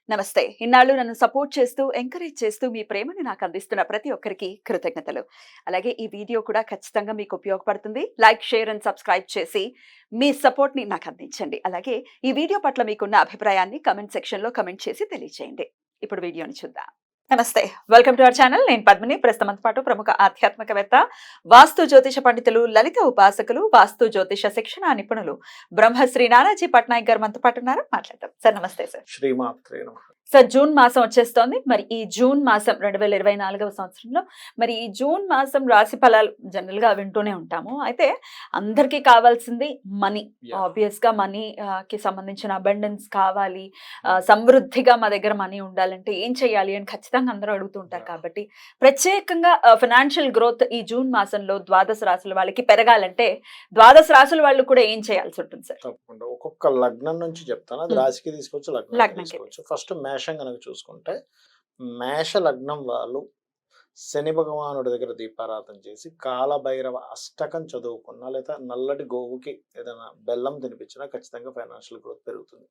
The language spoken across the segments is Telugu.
నమస్తే. ఇన్నాళ్ళు నన్ను సపోర్ట్ చేస్తూ, ఎంకరేజ్ చేస్తూ మీ ప్రేమని నాకు అందిస్తున్న ప్రతి ఒక్కరికి కృతజ్ఞతలు. అలాగే ఈ వీడియో కూడా ఖచ్చితంగా మీకు ఉపయోగపడుతుంది. లైక్, షేర్ అండ్ సబ్స్క్రైబ్ చేసి మీ సపోర్ట్‌ని నాకు అందించండి. అలాగే ఈ వీడియో పట్ల మీకున్న అభిప్రాయాన్ని కామెంట్ సెక్షన్‌లో కామెంట్ చేసి తెలియజేయండి. ఇప్పుడు వీడియోని చూద్దాం. నమస్తే. Welcome to our channel. నేను పద్మిని. ప్రస్తుతంతో పాటు ప్రముఖ ఆధ్యాత్మికవేత్త, వాస్తు జ్యోతిష పండితులు, లలిత ఉపాసకులు, వాస్తు జ్యోతిష శిక్షణ నిపుణులు బ్రహ్మశ్రీ నానాజీ పట్నాయక్ గారు మనతో పాటు ఉన్నారు. మాట్లాడదాం. సార్ నమస్తే సార్. శ్రీమాత్రే నమః. సార్, జూన్ మాసం వచ్చేస్తోంది. మరి ఈ జూన్ మాసం 2024వ సంవత్సరంలో మరి ఈ జూన్ మాసం రాశి ఫలాలు జనరల్ గా వింటూనే ఉంటాము. అయితే అందరికీ కావాల్సింది మనీ. Yeah. ఆబ్వియస్ గా మనీ కి సంబంధించిన అబండెన్స్ కావాలి, సమృద్ధిగా మా దగ్గర మనీ ఉండాలంటే ఏం చేయాలి అని ఖచ్చితంగా అందరూ అడుగుతూ ఉంటారు. Yeah. కాబట్టి ప్రత్యేకంగా ఫైనాన్షియల్ గ్రోత్ ఈ జూన్ మాసంలో ద్వాదశ రాశుల వాళ్ళకి పెరగాలంటే ద్వాదశ రాశుల వాళ్ళు కూడా ఏం చేయాల్సి ఉంటుంది సార్? తప్పకుండా ఒక్కొక్క లగ్నం నుంచి చెప్తాను. అది రాశికి తీసుకోవచ్చు, లగ్నానికి లగ్నంకి. తీసుకోవచ్చు. ఫస్ట్ మేషం కనుక చూసుకుంటే, మేష లగ్నం వాళ్ళు శని భగవానుడి దగ్గర దీపారాధన చేసి కాలభైరవ అష్టకం చదువుకున్నా లేదా నల్లటి గోవుకి ఏదైనా బెల్లం తినిపించినా ఖచ్చితంగా ఫైనాన్షియల్ గ్రోత్ పెరుగుతుంది.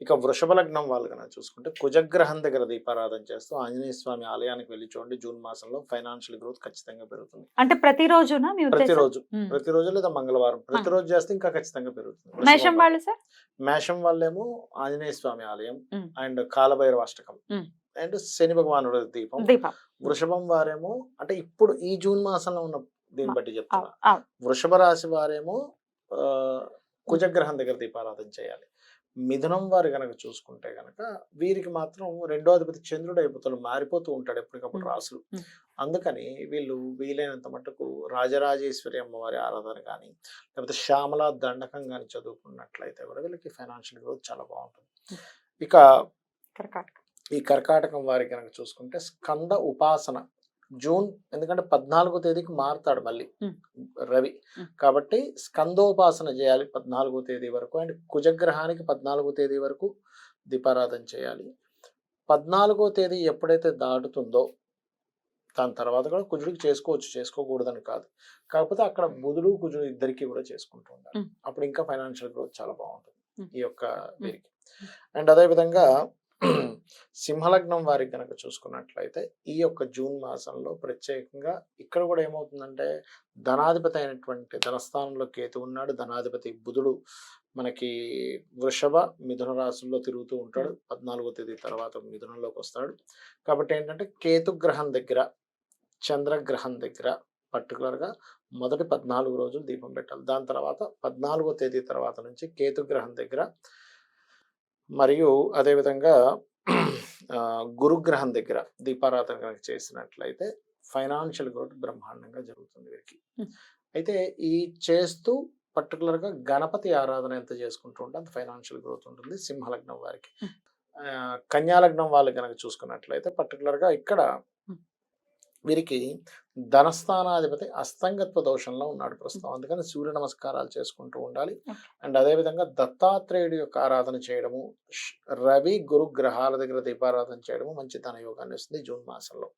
ఇక వృషభ లగ్నం వాళ్ళు కనుక చూసుకుంటే కుజగ్రహం దగ్గర దీపారాధన చేస్తూ ఆంజనేయ స్వామి ఆలయానికి వెళ్ళి చూడండి, జూన్ మాసంలో ఫైనాన్షియల్ గ్రోత్ ఖచ్చితంగా పెరుగుతుంది. అంటే ప్రతిరోజునా మీ ఉద్దేశం? ప్రతిరోజు లేదా మంగళవారం ప్రతిరోజు చేస్తే ఇంకా ఖచ్చితంగా పెరుగుతుంది. మేషం వాళ్ళు సార్? మేషం వాళ్ళేమో ఆంజనేయ స్వామి ఆలయం మ్మ్. And Kalabhairava Ashtakam hmm. And శని భగవానుడి దీపం. దీపం. వృషభం వారేమో అంటే ఇప్పుడు ఈ జూన్ మాసంలో ఉన్న దీన్ని బట్టి చెప్తున్నా, అవును. వృషభ రాశి వారేమో కుజగ్రహం దగ్గర దీపారాధన చేయాలి. మిథునం వారు గనక చూసుకుంటే గనక వీరికి మాత్రం రెండో అధిపతి చంద్రుడు అయిపోతాడు, మారిపోతూ ఉంటాడు ఎప్పటికప్పుడు రాసులు. అందుకని వీళ్ళు వీలైనంత మటుకు రాజరాజేశ్వరి అమ్మవారి ఆరాధన కానీ లేకపోతే శ్యామల దండకం కానీ చదువుకున్నట్లయితే కూడా వీళ్ళకి ఫైనాన్షియల్ గ్రోత్ చాలా బాగుంటుంది. ఇక కర్కాటకం. ఈ కర్కాటకం వారికి కనుక చూసుకుంటే స్కంద ఉపాసన జూన్, ఎందుకంటే 14వ తేదీకి మారుతాడు మళ్ళీ రవి, కాబట్టి స్కందోపాసన చేయాలి 14వ తేదీ వరకు. అండ్ కుజగ్రహానికి 14వ తేదీ వరకు దీపారాధన చేయాలి. 14వ తేదీ ఎప్పుడైతే దాటుతుందో దాని తర్వాత కూడా కుజుడికి చేసుకోవచ్చు, చేసుకోకూడదని కాదు. కాకపోతే అక్కడ బుధుడు కుజుడు ఇద్దరికి కూడా చేసుకుంటూ ఉండాలి. అప్పుడు ఇంకా ఫైనాన్షియల్ గ్రోత్ చాలా బాగుంటుంది ఈ యొక్క వీరికి. అండ్ అదేవిధంగా సింహలగ్నం వారికి కనుక చూసుకున్నట్లయితే ఈ యొక్క జూన్ మాసంలో ప్రత్యేకంగా ఇక్కడ కూడా ఏమవుతుందంటే ధనాధిపతి అయినటువంటి ధనస్థానంలో కేతు ఉన్నాడు. ధనాధిపతి బుధుడు మనకి వృషభ మిథున రాశుల్లో తిరుగుతూ ఉంటాడు. 14వ తేదీ తర్వాత మిథునంలోకి వస్తాడు. కాబట్టి ఏంటంటే కేతు గ్రహం దగ్గర చంద్రగ్రహం దగ్గర పర్టికులర్గా మొదటి 14 రోజులు దీపం పెట్టాలి. దాని తర్వాత 14వ తేదీ తర్వాత నుంచి కేతు గ్రహం దగ్గర మరియు అదేవిధంగా గురుగ్రహం దగ్గర దీపారాధన కనుక చేసినట్లయితే ఫైనాన్షియల్ గ్రోత్ బ్రహ్మాండంగా జరుగుతుంది వీరికి. అయితే ఈ చేస్తూ పర్టికులర్గా గణపతి ఆరాధన ఎంత చేసుకుంటూ ఉంటే అంత ఫైనాన్షియల్ గ్రోత్ ఉంటుంది సింహలగ్నం వారికి. కన్యాలగ్నం వాళ్ళు కనుక చూసుకున్నట్లయితే పర్టికులర్గా ఇక్కడ వీరికి ధనస్థానాధిపతి అస్తంగత్వ దోషంలో ఉన్నాడు ప్రస్తుతం. అందుకని సూర్య నమస్కారాలు చేసుకుంటూ ఉండాలి. అండ్ అదేవిధంగా దత్తాత్రేయుడి యొక్క ఆరాధన చేయడము, రవి గురు గ్రహాల దగ్గర దీపారాధన చేయడము మంచి ధన యోగాన్ని ఇస్తుంది జూన్ మాసంలో.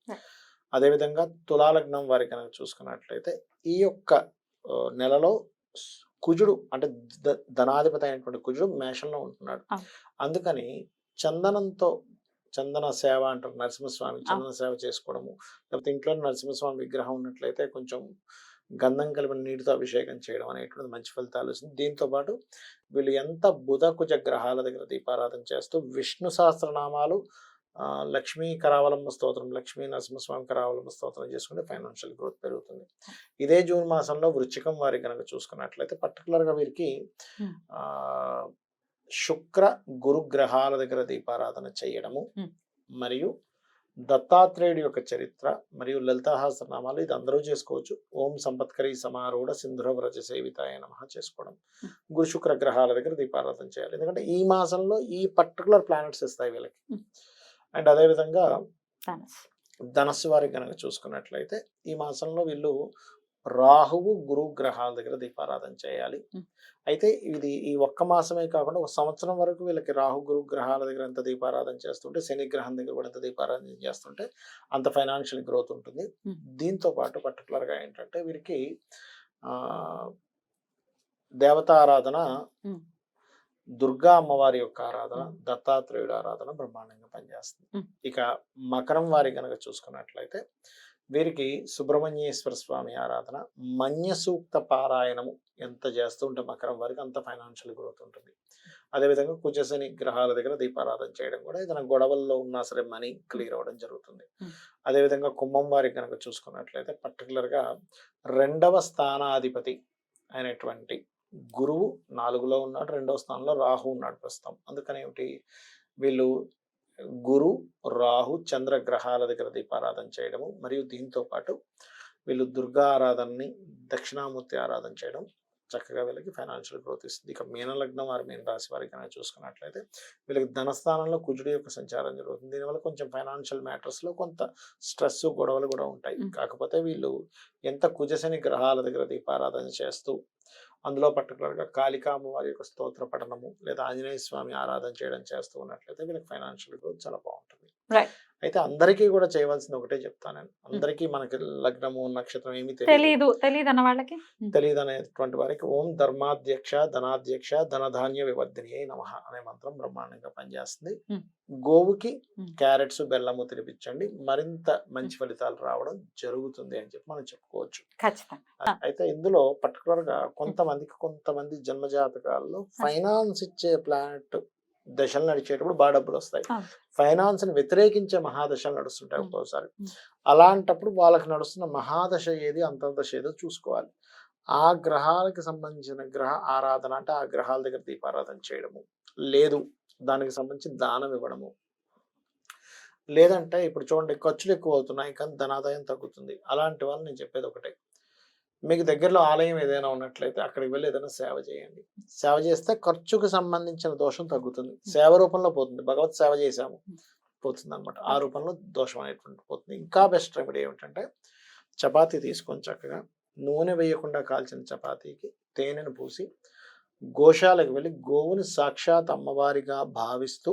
అదేవిధంగా తులాలగ్నం వారికి కనుక చూసుకున్నట్లయితే ఈ యొక్క నెలలో కుజుడు అంటే ధనాధిపతి అయినటువంటి కుజుడు మేషంలో ఉంటున్నాడు. అందుకని చందనంతో చందన సేవ అంటారు, నరసింహస్వామి చందన సేవ చేసుకోవడము, లేకపోతే ఇంట్లో నరసింహస్వామి విగ్రహం ఉన్నట్లయితే కొంచెం గంధం కలిపిన నీటితో అభిషేకం చేయడం అనేటువంటి మంచి ఫలితాలు వస్తుంది. దీంతో పాటు వీళ్ళు ఎంత బుధ కుజ గ్రహాల దగ్గర దీపారాధన చేస్తూ విష్ణు సహస్రనామాలు, లక్ష్మీ కరావలంబ స్తోత్రం, లక్ష్మీ నరసింహస్వామి కరావలంబ స్తోత్రం చేసుకుంటే ఫైనాన్షియల్ గ్రోత్ పెరుగుతుంది. ఇదే జూన్ మాసంలో వృశ్చికం వారికి కనుక చూసుకున్నట్లయితే పర్టికులర్గా వీరికి శుక్ర గురు గ్రహాల దగ్గర దీపారాధన చేయడము మరియు దత్తాత్రేయుడి యొక్క చరిత్ర మరియు లలితాసహస్రనామాలు ఇది అందరూ చేసుకోవచ్చు. ఓం సంపత్కరీ సమారూఢ సింధుర వ్రజ సేవితాయ నమః చేసుకోవడం, గురు శుక్ర గ్రహాల దగ్గర దీపారాధన చేయాలి. ఎందుకంటే ఈ మాసంలో ఈ పర్టికులర్ ప్లానెట్స్ ఇస్తాయి వీళ్ళకి. అండ్ అదేవిధంగా ధనస్సు వారికి కనుక చూసుకున్నట్లయితే ఈ మాసంలో వీళ్ళు రాహువు గురు గ్రహాల దగ్గర దీపారాధన చేయాలి. అయితే ఇది ఈ ఒక్క మాసమే కాకుండా ఒక సంవత్సరం వరకు వీళ్ళకి రాహు గురు గ్రహాల దగ్గర ఎంత దీపారాధన చేస్తుంటే శని గ్రహం దగ్గర కూడా ఎంత దీపారాధన చేస్తుంటే అంత ఫైనాన్షియల్ గ్రోత్ ఉంటుంది. దీంతో పాటు పర్టికులర్గా ఏంటంటే వీరికి దేవతారాధన దుర్గా అమ్మవారి యొక్క ఆరాధన, దత్తాత్రేయుడు ఆరాధన బ్రహ్మాండంగా పనిచేస్తుంది. మ్మ్. ఇక మకరం వారి కనుక చూసుకున్నట్లయితే వీరికి సుబ్రహ్మణ్యేశ్వర స్వామి ఆరాధన, మన్య సూక్త పారాయణము ఎంత చేస్తూ ఉంటే మకరం వారికి అంత ఫైనాన్షియల్ గ్రోత్ ఉంటుంది. అదేవిధంగా కుజశని గ్రహాల దగ్గర దీపారాధన చేయడం కూడా ఏదైనా గొడవల్లో ఉన్నా సరే మనీ క్లియర్ అవ్వడం జరుగుతుంది. అదేవిధంగా కుంభం వారికి కనుక చూసుకున్నట్లయితే పర్టికులర్గా 2వ స్థానాధిపతి అయినటువంటి గురువు 4లో ఉన్నాడు, 2వ స్థానంలో రాహు ఉన్నాడు ప్రస్తుతం. అందుకని ఏమిటి, వీళ్ళు గురు, రాహు, చంద్ర గ్రహాల దగ్గర దీపారాధన చేయడము, మరియు దీంతో పాటు వీళ్ళు దుర్గా ఆరాధనని, దక్షిణామూర్తి ఆరాధన చేయడం చక్కగా వీళ్ళకి ఫైనాన్షియల్ గ్రోత్ ఇస్తుంది. ఇక మీన లగ్నం వారి, మీన రాశి వారికి కనుక చూసుకున్నట్లయితే వీళ్ళకి ధనస్థానంలో కుజుడి యొక్క సంచారం జరుగుతుంది. దీనివల్ల కొంచెం ఫైనాన్షియల్ మ్యాటర్స్లో కొంత స్ట్రెస్, గొడవలు కూడా ఉంటాయి. కాకపోతే వీళ్ళు ఎంత కుజశని గ్రహాల దగ్గర దీపారాధన చేస్తూ అందులో పర్టికులర్గా కాళికా అమ్మవారి యొక్క స్తోత్ర పఠనము లేదా ఆంజనేయ స్వామి ఆరాధన చేయడం చేస్తూ ఉన్నట్లయితే వీళ్ళకి ఫైనాన్షియల్ గ్రోత్ చాలా బాగుంటుంది. అయితే అందరికీ కూడా చేయవలసింది ఒకటే చెప్తాను నేను, అందరికీ మనకి లగ్నము నక్షత్రం ఏమీ తెలియదు అన్న వాళ్ళకి, తెలియదు అనేటువంటి వారికి ఓం ధర్మాధ్యక్ష ధనాధ్యక్ష ధనధాన్య వివర్ధిని నమః అనే మంత్రం బ్రహ్మాండంగా పనిచేస్తుంది. గోవుకి క్యారెట్స్, బెల్లము తినిపించండి, మరింత మంచి ఫలితాలు రావడం జరుగుతుంది అని చెప్పి మనం చెప్పుకోవచ్చు. అయితే ఇందులో పర్టికులర్ గా కొంతమంది జన్మజాతకాల్లో ఫైనాన్స్ ఇచ్చే ప్లానెట్ దశలు నడిచేటప్పుడు బాగా డబ్బులు వస్తాయి. ఫైనాన్స్ ని వ్యతిరేకించే మహాదశలు నడుస్తుంటాయి ఒక్కోసారి. అలాంటప్పుడు వాళ్ళకి నడుస్తున్న మహాదశ ఏది, అంతర్దశ ఏదో చూసుకోవాలి. ఆ గ్రహాలకి సంబంధించిన గ్రహ ఆరాధన అంటే ఆ గ్రహాల దగ్గర దీపారాధన చేయడము, లేదు దానికి సంబంధించి దానం ఇవ్వడము, లేదంటే ఇప్పుడు చూడండి ఖర్చులు ఎక్కువ అవుతున్నాయి కానీ ధనాదాయం తగ్గుతుంది. అలాంటి వాళ్ళు నేను చెప్పేది ఒకటే, మీకు దగ్గరలో ఆలయం ఏదైనా ఉన్నట్లయితే అక్కడికి వెళ్ళి ఏదైనా సేవ చేయండి. సేవ చేస్తే ఖర్చుకు సంబంధించిన దోషం తగ్గుతుంది, సేవ రూపంలో పోతుంది. భగవత్ సేవ చేశాము పోతుంది అనమాట, ఆ రూపంలో దోషం అనేటువంటి పోతుంది. ఇంకా బెస్ట్ రెమెడీ ఏమిటంటే చపాతీ తీసుకొని చక్కగా నూనె వేయకుండా కాల్చిన చపాతీకి తేనెను పూసి గోశాలకు వెళ్ళి గోవుని సాక్షాత్ అమ్మవారిగా భావిస్తూ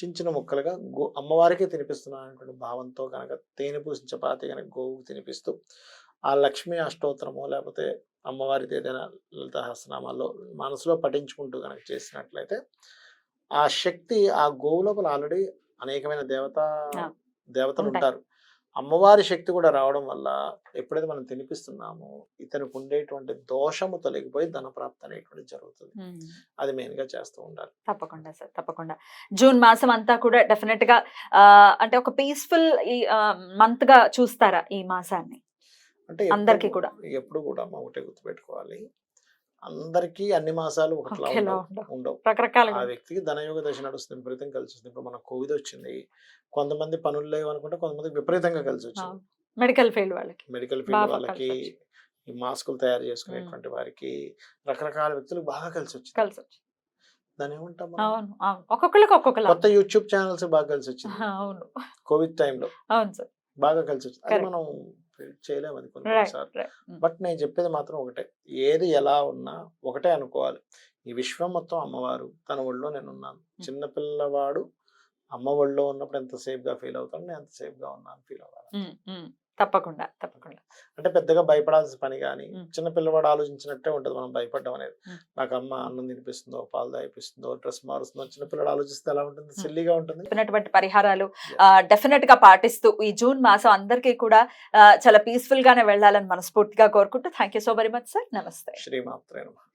చిన్న ముక్కలుగా అమ్మవారికే తినిపిస్తున్నాను అనేటువంటి భావంతో కనుక తేనె పూసిన చపాతీ కనుక గోవుకు తినిపిస్తూ ఆ లక్ష్మీ అష్టోత్తరమో లేకపోతే అమ్మవారిది ఏదైనా లలిత సహస్రనామాల్లో మనసులో పఠించుకుంటూ కనుక చేసినట్లయితే ఆ శక్తి ఆ గోవు లోపల ఆల్రెడీ అనేకమైన దేవతలు ఉంటారు. అమ్మవారి శక్తి కూడా రావడం వల్ల ఎప్పుడైతే మనం తినిపిస్తున్నామో ఇతనికి ఉండేటువంటి దోషము తొలగిపోయి ధనప్రాప్తి అనేటువంటి జరుగుతుంది. అది మెయిన్ గా చేస్తూ ఉండాలి. తప్పకుండా సార్, తప్పకుండా. జూన్ మాసం అంతా కూడా డెఫినెట్ గా అంటే ఒక పీస్ఫుల్ మంత్ గా చూస్తారా ఈ మాసాన్ని? అంటే అందరికీ కూడా ఎప్పుడు కూడా ఒకటే గుర్తుపెట్టుకోవాలి, అందరికీ అన్ని మాసాలు ఒకట్లా ఉండవు. ఆ వ్యక్తికి ధనయోగ దశ నడుస్తుంది, విపరీతం కలిసి వస్తుంది. ఇప్పుడు మన కోవిడ్ వచ్చింది, కొంతమంది పనులు లేవు అనుకుంటే కొంతమందికి విపరీతంగా కలిసి వచ్చింది. మెడికల్ ఫీల్డ్ వాళ్ళకి, ఈ మాస్కులు తయారు చేసుకునేటువంటి వారికి, రకరకాల వ్యక్తులకు బాగా కలిసి వచ్చింది. దాని ఏమంటాం, కొత్త యూట్యూబ్ ఛానల్స్ బాగా కలిసి వచ్చింది కోవిడ్ టైంలో, బాగా కలిసి వచ్చింది. అది మనం చేయలేము అది కొన్నిసార్లు. బట్ నేను చెప్పేది మాత్రం ఒకటే, ఏది ఎలా ఉన్నా ఒకటే అనుకోవాలి, ఈ విశ్వం మొత్తం అమ్మవారు, తన ఒళ్ళో నేను ఉన్నాను. చిన్నపిల్లవాడు అమ్మ ఒళ్ళో ఉన్నప్పుడు ఎంత సేఫ్ గా ఫీల్ అవుతాను, నేను ఎంత సేఫ్ గా ఉన్నాను ఫీల్ అవ్వాలి. తప్పకుండా. అంటే పెద్దగా భయపడాల్సిన పని కానీ, చిన్న పిల్లవాడు ఆలోచించినట్టే ఉంటది మనం భయపడడం అనేది. నాకు అమ్మ అన్నం తినిపిస్తుందో, పాలు తాగిపిస్తుందో, డ్రెస్ మారుస్తుందో, చిన్న పిల్లడు ఆలోచిస్తే ఎలా ఉంటుంది, సిల్లీగా ఉంటుంది. చెప్పినటువంటి పరిహారాలు డెఫినెట్ గా పాటిస్తూ ఈ జూన్ మాసం అందరికీ కూడా చాలా పీస్ఫుల్ గానే వెళ్ళాలని మనస్ఫూర్తిగా కోరుకుంటూ thank you so very much sir. నమస్తే. శ్రీమాత్రే నమః.